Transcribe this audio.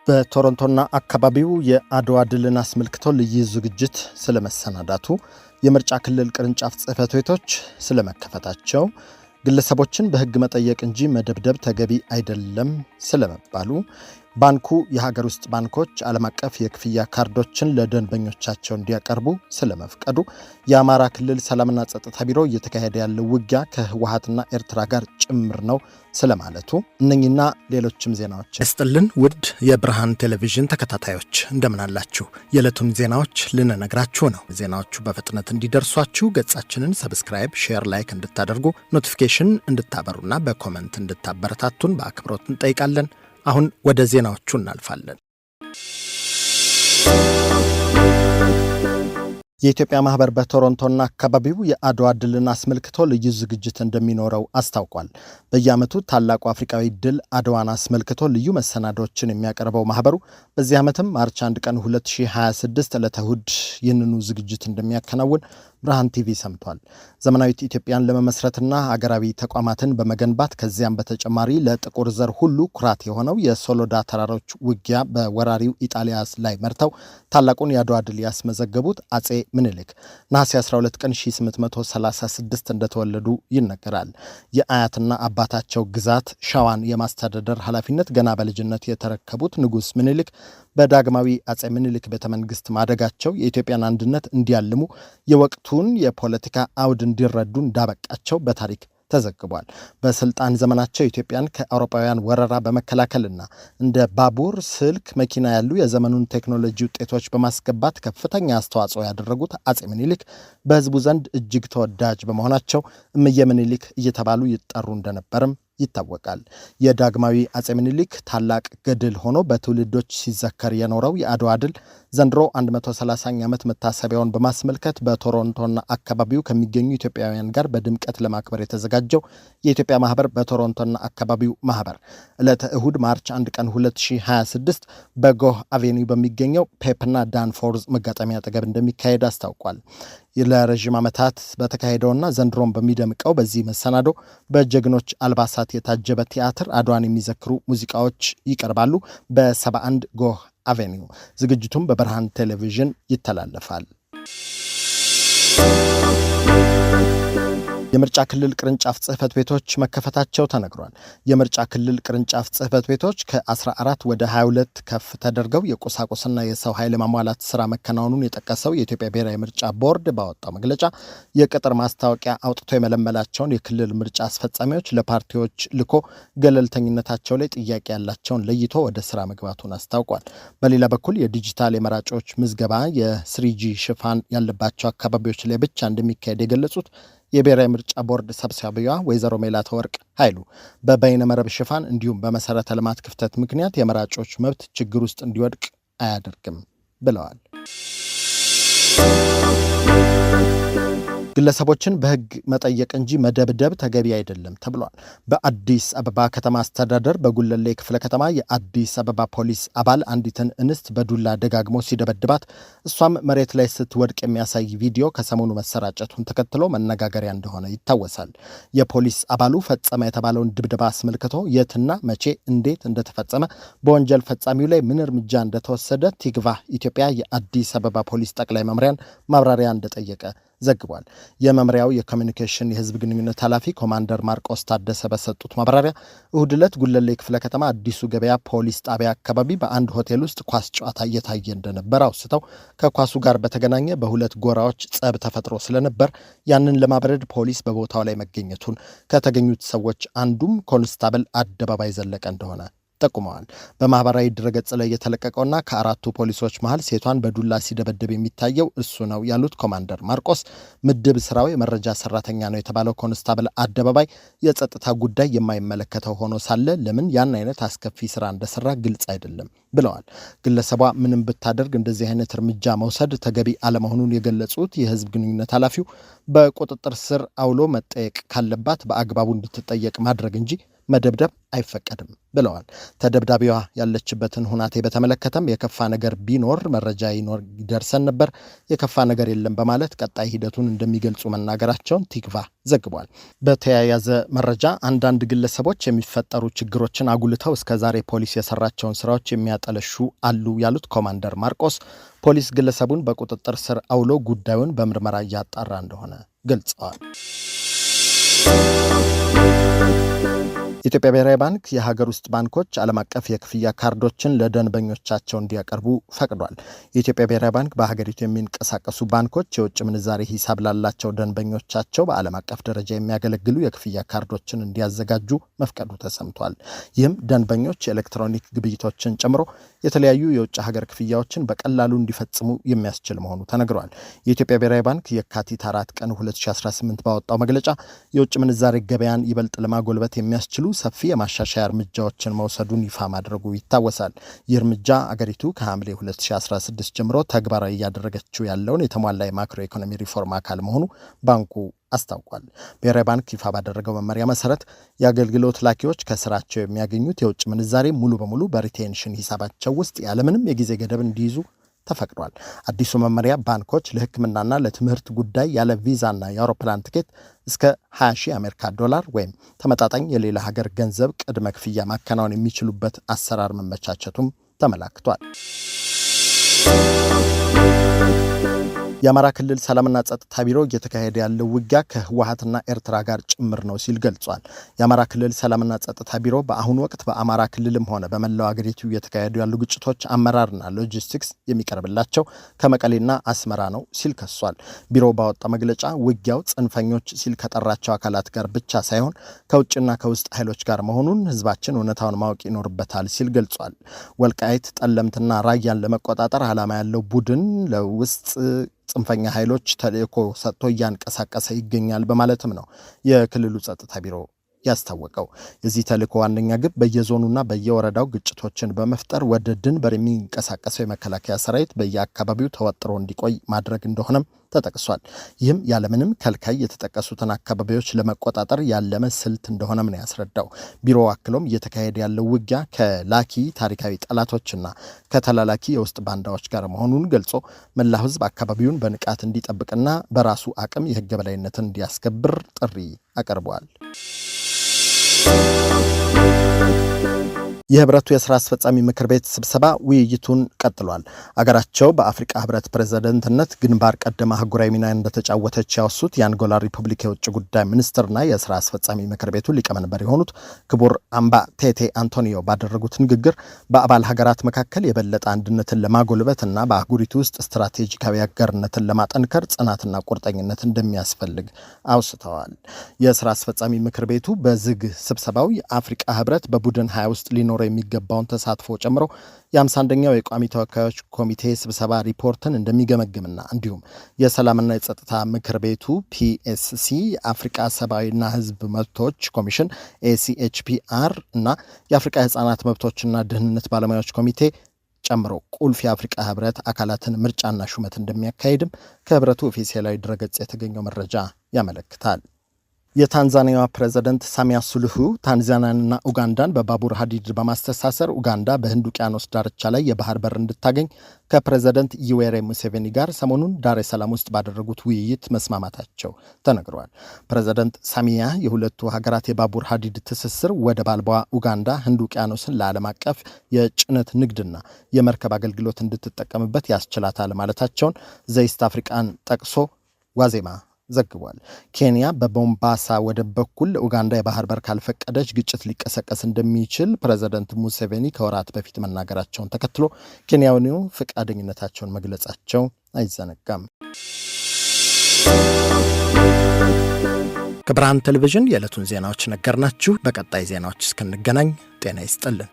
በቶሮንቶና አካባቢው የአድዋ ድልን አስመልክቶ ልዩ ዝግጅት ስለመሰናዳቱ፣ የምርጫ ክልል ቅርንጫፍ ጽሕፈት ቤቶች ስለመከፈታቸው፣ ግለሰቦችን በሕግ መጠየቅ እንጂ መደብደብ ተገቢ አይደለም ስለመባሉ፣ ባንኩ የሀገር ውስጥ ባንኮች ዓለም አቀፍ የክፍያ ካርዶችን ለደንበኞቻቸው እንዲያቀርቡ ስለመፍቀዱ፣ የአማራ ክልል ሰላምና ጸጥታ ቢሮ እየተካሄደ ያለው ውጊያ ከህወሓትና ኤርትራ ጋር ጭምር ነው ስለማለቱ፣ እነኝና ሌሎችም ዜናዎች እስጥልን። ውድ የብርሃን ቴሌቪዥን ተከታታዮች እንደምን አላችሁ? የዕለቱን ዜናዎች ልንነግራችሁ ነው። ዜናዎቹ በፍጥነት እንዲደርሷችሁ ገጻችንን ሰብስክራይብ፣ ሼር፣ ላይክ እንድታደርጉ ኖቲፊኬሽን እንድታበሩና በኮመንት እንድታበረታቱን በአክብሮት እንጠይቃለን። አሁን ወደ ዜናዎቹ እናልፋለን። የኢትዮጵያ ማህበር በቶሮንቶና አካባቢው የአድዋ ድልን አስመልክቶ ልዩ ዝግጅት እንደሚኖረው አስታውቋል። በየዓመቱ ታላቁ አፍሪካዊ ድል አድዋን አስመልክቶ ልዩ መሰናዶችን የሚያቀርበው ማህበሩ በዚህ ዓመትም ማርች 1 ቀን 2026 ዕለተ እሁድ ይህንኑ ዝግጅት እንደሚያከናውን ብርሃን ቲቪ ሰምቷል። ዘመናዊት ኢትዮጵያን ለመመስረትና አገራዊ ተቋማትን በመገንባት ከዚያም በተጨማሪ ለጥቁር ዘር ሁሉ ኩራት የሆነው የሶሎዳ ተራሮች ውጊያ በወራሪው ኢጣሊያ ላይ መርተው ታላቁን የአድዋ ድል ያስመዘገቡት አጼ ምኒልክ ነሐሴ 12 ቀን 1836 እንደተወለዱ ይነገራል። የአያትና አባታቸው ግዛት ሸዋን የማስተዳደር ኃላፊነት ገና በልጅነት የተረከቡት ንጉሥ ምኒልክ በዳግማዊ አጼ ምኒልክ ቤተ መንግስት ማደጋቸው የኢትዮጵያን አንድነት እንዲያልሙ የወቅቱን የፖለቲካ አውድ እንዲረዱ እንዳበቃቸው በታሪክ ተዘግቧል። በስልጣን ዘመናቸው ኢትዮጵያን ከአውሮፓውያን ወረራ በመከላከልና እንደ ባቡር፣ ስልክ፣ መኪና ያሉ የዘመኑን ቴክኖሎጂ ውጤቶች በማስገባት ከፍተኛ አስተዋጽኦ ያደረጉት አጼ ምኒልክ በህዝቡ ዘንድ እጅግ ተወዳጅ በመሆናቸው እምዬ ምኒልክ እየተባሉ ይጠሩ እንደነበርም ይታወቃል። የዳግማዊ አጼ ምኒልክ ታላቅ ገድል ሆኖ በትውልዶች ሲዘከር የኖረው የአድዋ ድል ዘንድሮ 130ኛ ዓመት መታሰቢያውን በማስመልከት በቶሮንቶና አካባቢው ከሚገኙ ኢትዮጵያውያን ጋር በድምቀት ለማክበር የተዘጋጀው የኢትዮጵያ ማህበር በቶሮንቶና አካባቢው ማህበር ዕለተ እሁድ ማርች 1 ቀን 2026 በጎህ አቬኒው በሚገኘው ፔፕና ዳንፎርዝ መጋጠሚያ አጠገብ እንደሚካሄድ አስታውቋል። ለረዥም ዓመታት በተካሄደውና ዘንድሮም በሚደምቀው በዚህ መሰናዶ በጀግኖች አልባሳት የታጀበ ቲያትር፣ አድዋን የሚዘክሩ ሙዚቃዎች ይቀርባሉ። በ71 ጎህ አቬኒው ዝግጅቱም በብርሃን ቴሌቪዥን ይተላለፋል። የምርጫ ክልል ቅርንጫፍ ጽሕፈት ቤቶች መከፈታቸው ተነግሯል። የምርጫ ክልል ቅርንጫፍ ጽሕፈት ቤቶች ከ14 ወደ 22 ከፍ ተደርገው የቁሳቁስና የሰው ኃይል ማሟላት ስራ መከናወኑን የጠቀሰው የኢትዮጵያ ብሔራዊ ምርጫ ቦርድ ባወጣው መግለጫ የቅጥር ማስታወቂያ አውጥቶ የመለመላቸውን የክልል ምርጫ አስፈጻሚዎች ለፓርቲዎች ልኮ ገለልተኝነታቸው ላይ ጥያቄ ያላቸውን ለይቶ ወደ ስራ መግባቱን አስታውቋል። በሌላ በኩል የዲጂታል የመራጮች ምዝገባ የ3G ሽፋን ያለባቸው አካባቢዎች ላይ ብቻ እንደሚካሄድ የገለጹት የብሔራዊ ምርጫ ቦርድ ሰብሳቢዋ ወይዘሮ ሜላተወርቅ ኃይሉ በበይነመረብ ሽፋን እንዲሁም በመሰረተ ልማት ክፍተት ምክንያት የመራጮች መብት ችግር ውስጥ እንዲወድቅ አያደርግም ብለዋል። ግለሰቦችን በሕግ መጠየቅ እንጂ መደብደብ ተገቢ አይደለም ተብሏል። በአዲስ አበባ ከተማ አስተዳደር በጉለሌ ክፍለ ከተማ የአዲስ አበባ ፖሊስ አባል አንዲትን እንስት በዱላ ደጋግሞ ሲደበድባት እሷም መሬት ላይ ስትወድቅ የሚያሳይ ቪዲዮ ከሰሞኑ መሰራጨቱን ተከትሎ መነጋገሪያ እንደሆነ ይታወሳል። የፖሊስ አባሉ ፈጸመ የተባለውን ድብደባ አስመልክቶ የትና መቼ እንዴት እንደተፈጸመ፣ በወንጀል ፈጻሚው ላይ ምን እርምጃ እንደተወሰደ ቲግቫህ ኢትዮጵያ የአዲስ አበባ ፖሊስ ጠቅላይ መምሪያን ማብራሪያ እንደጠየቀ ዘግቧል። የመምሪያው የኮሚኒኬሽን የህዝብ ግንኙነት ኃላፊ ኮማንደር ማርቆስ ታደሰ በሰጡት ማብራሪያ እሁድ ዕለት ጉለሌ ክፍለ ከተማ አዲሱ ገበያ ፖሊስ ጣቢያ አካባቢ በአንድ ሆቴል ውስጥ ኳስ ጨዋታ እየታየ እንደነበር አውስተው ከኳሱ ጋር በተገናኘ በሁለት ጎራዎች ጸብ ተፈጥሮ ስለነበር ያንን ለማብረድ ፖሊስ በቦታው ላይ መገኘቱን፣ ከተገኙት ሰዎች አንዱም ኮንስታብል አደባባይ ዘለቀ እንደሆነ ጠቁመዋል። በማህበራዊ ድረገጽ ላይ የተለቀቀውና ከአራቱ ፖሊሶች መሃል ሴቷን በዱላ ሲደበደብ የሚታየው እሱ ነው ያሉት ኮማንደር ማርቆስ ምድብ ስራው የመረጃ ሰራተኛ ነው የተባለው ኮንስታብል አደባባይ የጸጥታ ጉዳይ የማይመለከተው ሆኖ ሳለ ለምን ያን አይነት አስከፊ ስራ እንደሰራ ግልጽ አይደለም ብለዋል። ግለሰቧ ምንም ብታደርግ እንደዚህ አይነት እርምጃ መውሰድ ተገቢ አለመሆኑን የገለጹት የህዝብ ግንኙነት ኃላፊው በቁጥጥር ስር አውሎ መጠየቅ ካለባት በአግባቡ እንድትጠየቅ ማድረግ እንጂ መደብደብ አይፈቀድም ብለዋል። ተደብዳቢዋ ያለችበትን ሁናቴ በተመለከተም የከፋ ነገር ቢኖር መረጃ ይደርሰን ነበር፣ የከፋ ነገር የለም በማለት ቀጣይ ሂደቱን እንደሚገልጹ መናገራቸውን ቲክቫ ዘግቧል። በተያያዘ መረጃ አንዳንድ ግለሰቦች የሚፈጠሩ ችግሮችን አጉልተው እስከዛሬ ፖሊስ የሰራቸውን ስራዎች የሚያጠለሹ አሉ ያሉት ኮማንደር ማርቆስ ፖሊስ ግለሰቡን በቁጥጥር ስር አውሎ ጉዳዩን በምርመራ እያጣራ እንደሆነ ገልጸዋል። የኢትዮጵያ ብሔራዊ ባንክ የሀገር ውስጥ ባንኮች ዓለም አቀፍ የክፍያ ካርዶችን ለደንበኞቻቸው እንዲያቀርቡ ፈቅዷል። የኢትዮጵያ ብሔራዊ ባንክ በሀገሪቱ የሚንቀሳቀሱ ባንኮች የውጭ ምንዛሬ ሂሳብ ላላቸው ደንበኞቻቸው በዓለም አቀፍ ደረጃ የሚያገለግሉ የክፍያ ካርዶችን እንዲያዘጋጁ መፍቀዱ ተሰምቷል። ይህም ደንበኞች የኤሌክትሮኒክ ግብይቶችን ጨምሮ የተለያዩ የውጭ ሀገር ክፍያዎችን በቀላሉ እንዲፈጽሙ የሚያስችል መሆኑ ተነግሯል። የኢትዮጵያ ብሔራዊ ባንክ የካቲት 4 ቀን 2018 ባወጣው መግለጫ የውጭ ምንዛሬ ገበያን ይበልጥ ለማጎልበት የሚያስችሉ ሰፊ የማሻሻያ እርምጃዎችን መውሰዱን ይፋ ማድረጉ ይታወሳል። ይህ እርምጃ አገሪቱ ከሐምሌ 2016 ጀምሮ ተግባራዊ እያደረገችው ያለውን የተሟላ የማክሮ ኢኮኖሚ ሪፎርም አካል መሆኑ ባንኩ አስታውቋል። ብሔራዊ ባንክ ይፋ ባደረገው መመሪያ መሰረት የአገልግሎት ላኪዎች ከስራቸው የሚያገኙት የውጭ ምንዛሬ ሙሉ በሙሉ በሪቴንሽን ሂሳባቸው ውስጥ ያለምንም የጊዜ ገደብ እንዲይዙ ተፈቅዷል። አዲሱ መመሪያ ባንኮች ለሕክምናና ለትምህርት ጉዳይ ያለ ቪዛና የአውሮፕላን ትኬት እስከ 20,000 የአሜሪካ ዶላር ወይም ተመጣጣኝ የሌላ ሀገር ገንዘብ ቅድመ ክፍያ ማከናወን የሚችሉበት አሰራር መመቻቸቱም ተመላክቷል። የአማራ ክልል ሰላምና ጸጥታ ቢሮ እየተካሄደ ያለው ውጊያ ከህወሓትና ኤርትራ ጋር ጭምር ነው ሲል ገልጿል። የአማራ ክልል ሰላምና ጸጥታ ቢሮ በአሁኑ ወቅት በአማራ ክልልም ሆነ በመላው አገሪቱ እየተካሄዱ ያሉ ግጭቶች አመራርና ሎጂስቲክስ የሚቀርብላቸው ከመቀሌና አስመራ ነው ሲል ከሷል። ቢሮው ባወጣው መግለጫ ውጊያው ጽንፈኞች ሲል ከጠራቸው አካላት ጋር ብቻ ሳይሆን ከውጭና ከውስጥ ኃይሎች ጋር መሆኑን ህዝባችን እውነታውን ማወቅ ይኖርበታል ሲል ገልጿል። ወልቃይት፣ ጠለምትና ራያን ለመቆጣጠር ዓላማ ያለው ቡድን ለውስጥ ጽንፈኛ ኃይሎች ተልእኮ ሰጥቶ እያንቀሳቀሰ ይገኛል በማለትም ነው የክልሉ ጸጥታ ቢሮ ያስታወቀው። የዚህ ተልእኮ ዋነኛ ግብ በየዞኑና በየወረዳው ግጭቶችን በመፍጠር ወደ ድንበር የሚንቀሳቀሰው የመከላከያ ሰራዊት በየአካባቢው ተወጥሮ እንዲቆይ ማድረግ እንደሆነም ተጠቅሷል። ይህም ያለምንም ከልካይ የተጠቀሱትን አካባቢዎች ለመቆጣጠር ያለመ ስልት እንደሆነም ነው ያስረዳው። ቢሮው አክሎም እየተካሄደ ያለው ውጊያ ከላኪ ታሪካዊ ጠላቶችና ከተላላኪ የውስጥ ባንዳዎች ጋር መሆኑን ገልጾ መላ ህዝብ አካባቢውን በንቃት እንዲጠብቅና በራሱ አቅም የህግ የበላይነትን እንዲያስከብር ጥሪ አቀርበዋል። የህብረቱ የሥራ አስፈጻሚ ምክር ቤት ስብሰባ ውይይቱን ቀጥሏል። አገራቸው በአፍሪካ ህብረት ፕሬዝዳንትነት ግንባር ቀደም አህጉራዊ ሚና እንደተጫወተች ያወሱት የአንጎላ ሪፐብሊክ የውጭ ጉዳይ ሚኒስትርና የሥራ አስፈጻሚ ምክር ቤቱ ሊቀመንበር የሆኑት ክቡር አምባ ቴቴ አንቶኒዮ ባደረጉት ንግግር በአባል ሀገራት መካከል የበለጠ አንድነትን ለማጎልበትና በአህጉሪቱ ውስጥ ስትራቴጂካዊ አጋርነትን ለማጠንከር ጽናትና ቁርጠኝነት እንደሚያስፈልግ አውስተዋል። የሥራ አስፈጻሚ ምክር ቤቱ በዝግ ስብሰባው የአፍሪካ ህብረት በቡድን 20 ውስጥ ሊኖረው የሚገባውን ተሳትፎ ጨምሮ የ51ኛው የቋሚ ተወካዮች ኮሚቴ ስብሰባ ሪፖርትን እንደሚገመግምና እንዲሁም የሰላምና የጸጥታ ምክር ቤቱ ፒኤስሲ፣ የአፍሪካ ሰብአዊና ህዝብ መብቶች ኮሚሽን ኤሲኤችፒአር እና የአፍሪካ ህጻናት መብቶችና ደህንነት ባለሙያዎች ኮሚቴ ጨምሮ ቁልፍ የአፍሪካ ህብረት አካላትን ምርጫና ሹመት እንደሚያካሂድም ከህብረቱ ኦፊሴላዊ ድረገጽ የተገኘው መረጃ ያመለክታል። የታንዛኒያዋ ፕሬዝዳንት ሳሚያ ሱሉሁ ታንዛኒያንና ኡጋንዳን በባቡር ሀዲድ በማስተሳሰር ኡጋንዳ በህንድ ውቅያኖስ ዳርቻ ላይ የባህር በር እንድታገኝ ከፕሬዝዳንት ዩዌሪ ሙሴቬኒ ጋር ሰሞኑን ዳሬ ሰላም ውስጥ ባደረጉት ውይይት መስማማታቸው ተነግሯል። ፕሬዝዳንት ሳሚያ የሁለቱ ሀገራት የባቡር ሀዲድ ትስስር ወደብ አልባዋ ኡጋንዳ ህንድ ውቅያኖስን ለዓለም አቀፍ የጭነት ንግድና የመርከብ አገልግሎት እንድትጠቀምበት ያስችላታል ማለታቸውን ዘኢስት አፍሪካን ጠቅሶ ዋዜማ ዘግቧል። ኬንያ በቦምባሳ ወደብ በኩል ኡጋንዳ የባህር በር ካልፈቀደች ግጭት ሊቀሰቀስ እንደሚችል ፕሬዝዳንት ሙሴቬኒ ከወራት በፊት መናገራቸውን ተከትሎ ኬንያውያኑ ፈቃደኝነታቸውን መግለጻቸው አይዘነጋም። ከብርሃን ቴሌቪዥን የዕለቱን ዜናዎች ነገርናችሁ። በቀጣይ ዜናዎች እስክንገናኝ ጤና ይስጥልን።